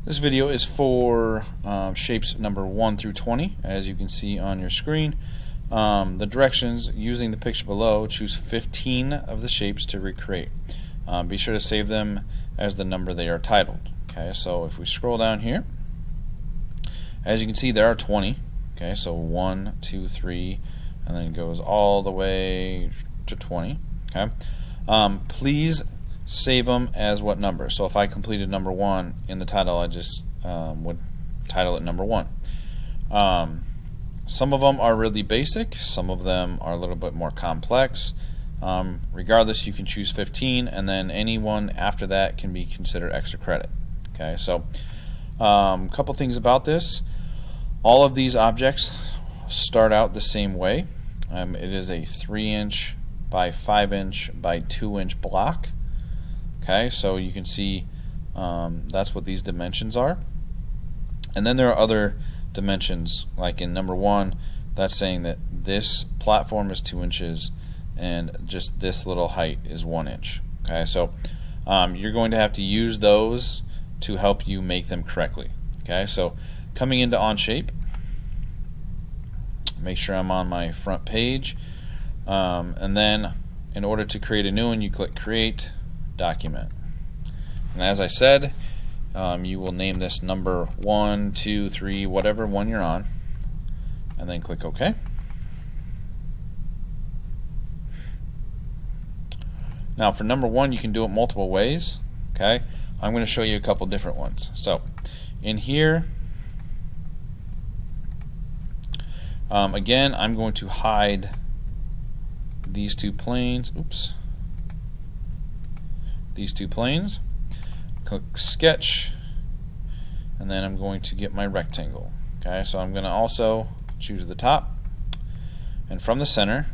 This video is for shapes number 1 through 20, as you can see on your screen. The directions: using the picture below, choose 15 of the shapes to recreate. Be sure to save them as the number they are titled. Okay, so if we scroll down here, as you can see, there are 20. Okay, so 1, 2, 3, and then it goes all the way to 20. Okay, please save them as what number. So if I completed number 1 in the title, I just would title it number 1. Some of them are really basic, some of them are a little bit more complex. Regardless, you can choose 15, and then anyone after that can be considered extra credit. Okay, so a couple things about this. All of these objects start out the same way. It is a 3-inch by 5-inch by 2-inch block. Okay, so you can see that's what these dimensions are. And then there are other dimensions, like in number 1, that's saying that this platform is 2 inches and just this little height is 1 inch. Okay, so you're going to have to use those to help you make them correctly. Okay, so coming into OnShape, make sure I'm on my front page, and then in order to create a new one, you click Create Document. And as I said, you will name this number 1, 2, 3, whatever one you're on, and then click OK. Now for number 1, you can do it multiple ways. Okay, I'm going to show you a couple different ones. So in here, again, I'm going to hide these two planes. Oops. These two planes. Click Sketch, and then I'm going to get my rectangle. Okay, so I'm going to also choose the top, and from the center,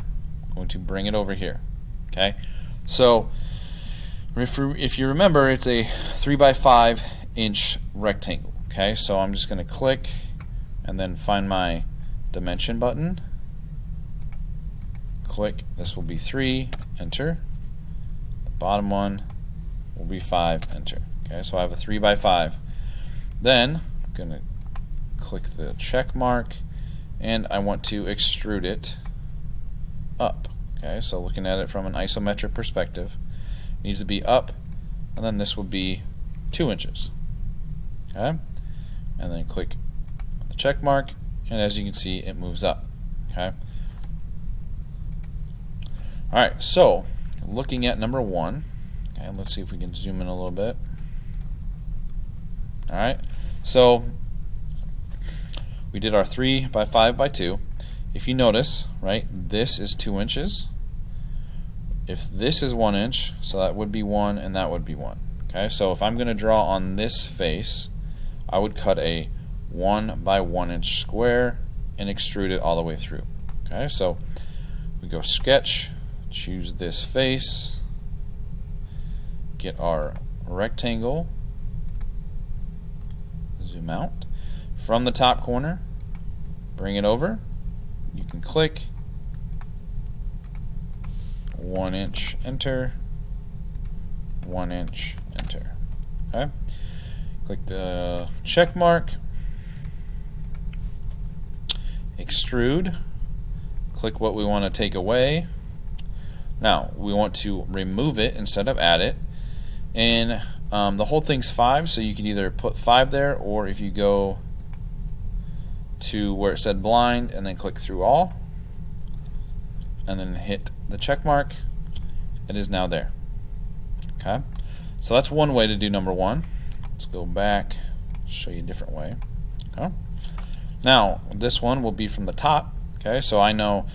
I'm going to bring it over here. Okay, so if you remember, it's a 3 by 5 inch rectangle. Okay, so I'm just going to click and then find my dimension button. Click, this will be 3, enter. The bottom one will be 5, enter. Okay, so I have a 3 by 5. Then I'm going to click the check mark, and I want to extrude it up. Okay, so looking at it from an isometric perspective, it needs to be up, and then this would be 2 inches. Okay, and then click the check mark, and as you can see, it moves up. Okay. All right, so looking at number 1. Okay, let's see if we can zoom in a little bit. All right, so we did our 3 by 5 by 2. If you notice, right, this is 2 inches. If this is 1 inch, so that would be 1 and that would be 1. Okay, so if I'm going to draw on this face, I would cut a 1 by 1 inch square and extrude it all the way through. Okay, so we go Sketch, choose this face, get our rectangle, zoom out. From the top corner, bring it over. You can click 1 inch, enter, 1 inch, enter. Okay. Click the check mark, extrude, click what we want to take away. Now we want to remove it instead of add it, and the whole thing's 5, so you can either put 5 there, or if you go to where it said blind and then click through all and then hit the check mark, it is now there. Okay, so that's one way to do number 1. Let's go back, show you a different way. Okay, now this one will be from the top. Okay, so I know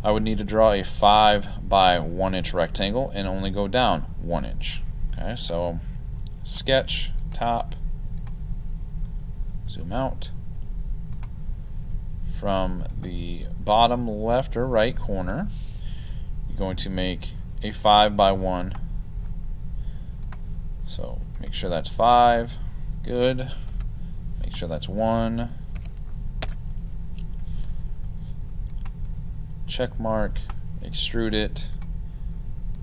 I would need to draw a 5 by 1 inch rectangle and only go down 1 inch. Okay, so Sketch, top, zoom out. From the bottom left or right corner, you're going to make a 5 by 1. So make sure that's 5. Good. Make sure that's 1. Check mark, extrude it.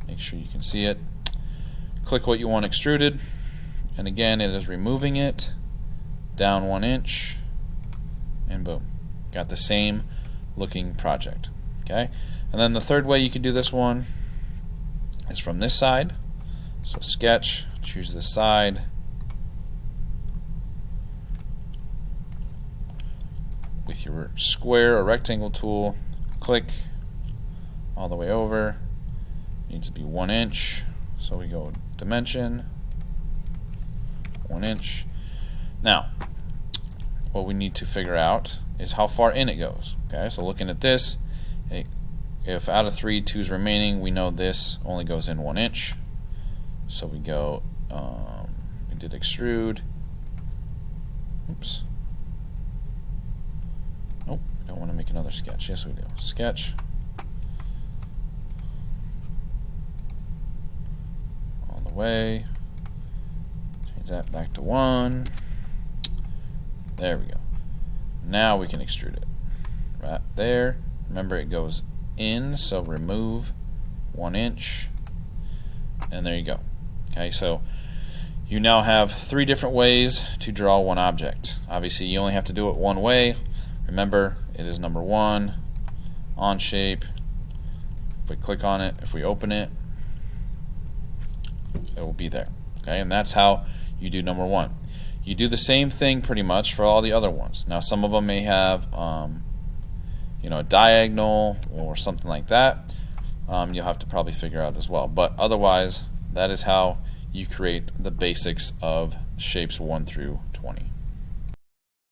Make sure you can see it. Click what you want extruded, and again, it is removing it. down 1 inch, and boom, got the same looking project. Okay, and then the third way you can do this one is from this side. So sketch, choose this side, with your square or rectangle tool, click all the way over. Needs to be 1 inch, so we go dimension 1 inch. Now what we need to figure out is how far in it goes. Okay, so looking at this, if out of 3, 2 is remaining, we know this only goes in 1 inch. So we go, we did extrude. Oops. Nope, we don't want to make another sketch. Yes, we do. Sketch. All the way. Change that back to 1. There we go. Now we can extrude it. Right there. Remember, it goes in, so remove 1 inch. And there you go. Okay, so you now have 3 different ways to draw one object. Obviously, you only have to do it one way. Remember, it is number 1, OnShape. If we click on it, if we open it, it will be there. Okay, and that's how you do number 1. You do the same thing pretty much for all the other ones. Now, some of them may have, you know, a diagonal or something like that. You'll have to probably figure out as well. But otherwise, that is how you create the basics of shapes 1 through 20.